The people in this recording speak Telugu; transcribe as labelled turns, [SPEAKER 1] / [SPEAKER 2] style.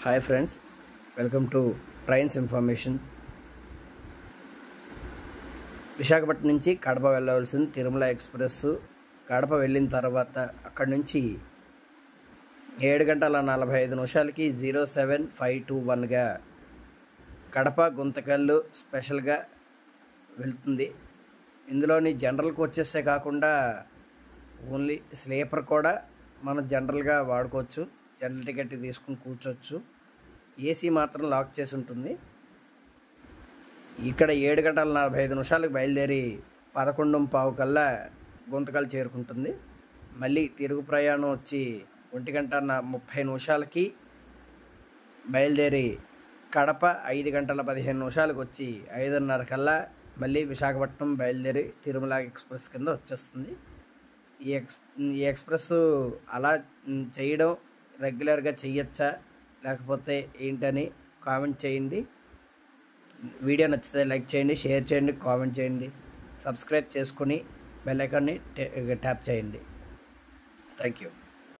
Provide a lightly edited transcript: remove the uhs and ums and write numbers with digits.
[SPEAKER 1] Hi friends, welcome to trains information. Visakhapatnam నుంచి కడప వెళ్ళవలసింది తిరుమల ఎక్స్ప్రెస్. కడప వెళ్ళిన తర్వాత అక్కడి నుంచి 7:45 07:521గా కడప గుంతకల్లు స్పెషల్గా వెళ్తుంది. ఇందులోని జనరల్ కోచెసే కాకుండా ఓన్లీ స్లీపర్ కూడా మనం జనరల్గా వాడుకోవచ్చు. జనరల్ టికెట్ తీసుకుని కూర్చోవచ్చు. ఏసీ మాత్రం లాక్ చేసి ఉంటుంది. ఇక్కడ 7:45 బయలుదేరి 11:15 కల్లా గుంతకల్ చేరుకుంటుంది. మళ్ళీ తిరుగు ప్రయాణం వచ్చి 1:30 బయలుదేరి కడప 5:15 వచ్చి 5:30 కల్లా మళ్ళీ విశాఖపట్నం బయలుదేరి తిరుమల ఎక్స్ప్రెస్ కింద వచ్చేస్తుంది. ఈ ఎక్స్ప్రెస్ అలా చేయడం రెగ్యులర్గా చేయొచ్చా లేకపోతే ఏంటని కామెంట్ చేయండి. వీడియో నచ్చితే లైక్ చేయండి, షేర్ చేయండి, కామెంట్ చేయండి, సబ్స్క్రైబ్ చేసుకొని బెల్ ఐకాన్ని ట్యాప్ చేయండి. Thank you.